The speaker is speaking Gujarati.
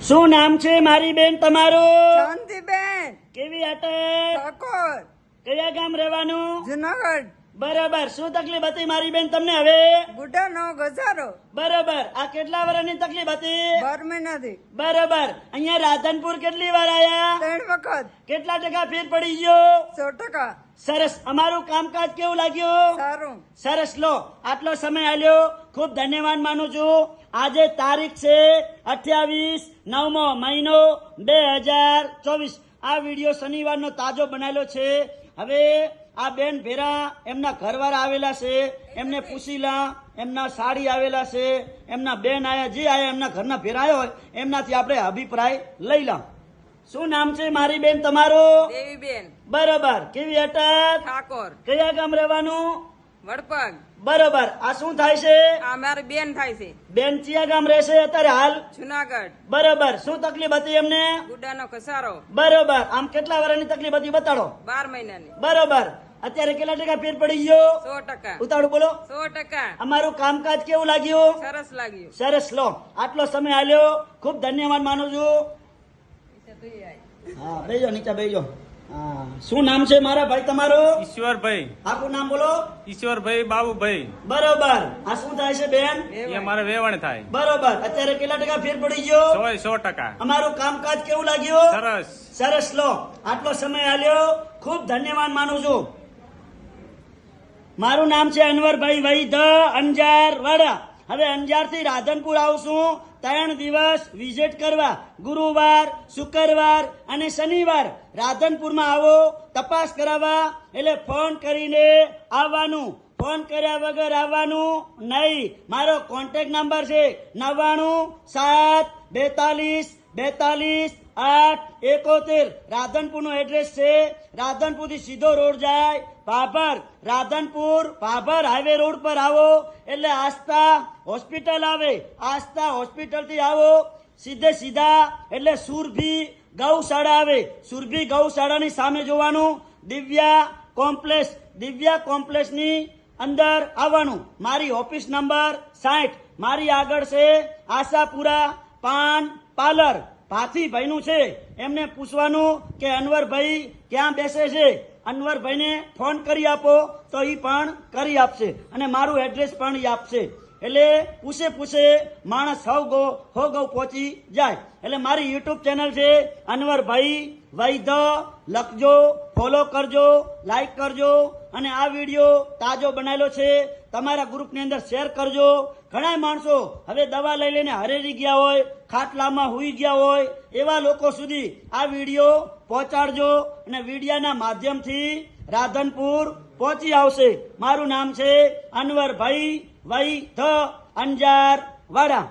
શું નામ છે મારી બેન તમારું? શાંતિબેન કેવી અટક? ઠાકોર, કયા ગામ રહેવાનું? જુનાગઢ. બરાબર. શું તકલીફ હતી મારી બેન તમને હવે? બુઢાનો ગજારો બરાબર. આ કેટલા વર્ષની તકલીફ હતી? 12 મહિનાથી બરાબર. અહીંયા રાધનપુર કેટલી વાર આયા? 3 વખત. કેટલા ટકા ફેર પડી ગયો? 100%. સરસ. અમારું કામકાજ કેવું લાગ્યું? સારું. સરસ. લો, આટલો સમય આલ્યો, ખૂબ ધન્યવાદ માનું છું. આજે તારીખ છે 28/9 મહિનો 2024. આ વિડીયો શનિવારનો તાજો બનાવેલો છે. હવે આ બેન ભેરા એમના ઘરવાળા આવેલા છે, એમને પૂછી લા. એમના સાડી આવેલા છે, એમના બેન આયા, જે આયા એમના ઘરના ભેરા આવ્યા હોય એમનાથી આપણે અભિપ્રાય લઈ લા. શું નામ છે મારી બેન તમારું? દેવીબેન બરોબર. કેવી અટક? ઠાકોર, કયા ગામ રહેવાનું? વડપગ. બરોબર. આ શું થાય છે? આ મારી બેન થાય છે, બેન ચિયા ગામ રહેશે અત્યારે હાલ? જુનાગઢ. બરોબર. શું તકલીફ હતી એમને? બુઢાનો ઘસારો બરોબર. આમ કેટલા વર્ષની તકલીફ હતી બતાડો. 12 મહિનાની. બરોબર. અત્યારે કેટલા ટકા ફેર પડી ગયો? 100%. ઉતાવળું બોલો. 100%. અમારું કામકાજ કેવું લાગ્યું? સરસ લાગ્યું. સરસ. લો, આટલો સમય આલ્યો, ખૂબ ધન્યવાદ માનું છું. હા, બેજો નીચે બેજો. હા, શું નામ છે મારા ભાઈ તમારું? ઈશ્વરભાઈ. આખું નામ બોલો. ઈશ્વરભાઈ બાબુભાઈ. બરોબર. આ શું થાય છે બેન? એ અમારે વેવણ થાય. બરોબર. અત્યારે કેટલા ટકા ફેર પડી ગયો? 100%. અમારું કામકાજ કેવું લાગ્યું? સરસ. સરસ. લો, આટલો સમય આલ્યો, ખૂબ ધન્યવાદ માનું છું. મારું નામ છે અનવરભાઈ વૈદ, અંજાર વાડા. હવે અંજારથી રાધનપુર આવશું 3 દિવસ વિઝિટ કરવા. ગુરુવાર, શુક્રવાર અને શનિવાર રાધનપુરમાં આવો તપાસ કરાવવા. એટલે ફોન કરીને આવવાનું, ફોન કર્યા વગર આવવાનું નહીં. મારો કોન્ટેક્ટ નંબર છે 9972422871. રાધનપુરનું એડ્રેસ છે. રાધનપુરથી સીધો રોડ જાય ભાભર. રાધનપુર ભાભર હાઈવે રોડ પર આવો એટલે આસ્થા હોસ્પિટલ આવે. આસ્થા હોસ્પિટલ થી આવો સીધે સીધા એટલે સુરભી ગૌશાળા આવે. સુરભી ગૌશાળાની સામે જોવાનું દિવ્યા કોમ્પ્લેક્સ. દિવ્યા કોમ્પ્લેક્સ ની અંદર આવવાનું. મારી ઓફિસ નંબર 60. મારી આગળ છે આશાપુરા પાન પાર્લર. ભાથીભાઈનું છે. એમને પૂછવાનું કે અનવરભાઈ ક્યાં બેસે છે. અનવરભાઈને ફોન કરી આપો તો એ પણ કરી આપશે અને મારું એડ્રેસ પણ ઈ આપશે. એટલે પૂછે માણસ હો ગૌ પહોંચી જાય. એટલે મારી યુટ્યુબ ચેનલ છે અનવરભાઈ વૈદ. લખજો, ફોલો કરજો, લાઈક કરજો અને આ વિડીયો તાજો બનાવેલો છે તમારા ગ્રુપની અંદર શેર કરજો. ઘણા માણસો હવે દવા લઈ લઈને હરેરી ગયા હોય, ખાટલામાં હુઈ ગયા હોય, એવા લોકો સુધી આ વિડીયો પહોંચાડજો અને વિડીયાના માધ્યમથી રાધનપુર પહોંચી આવશે. મારું નામ છે અનવરભાઈ વૈદ, અંજાર વાડા.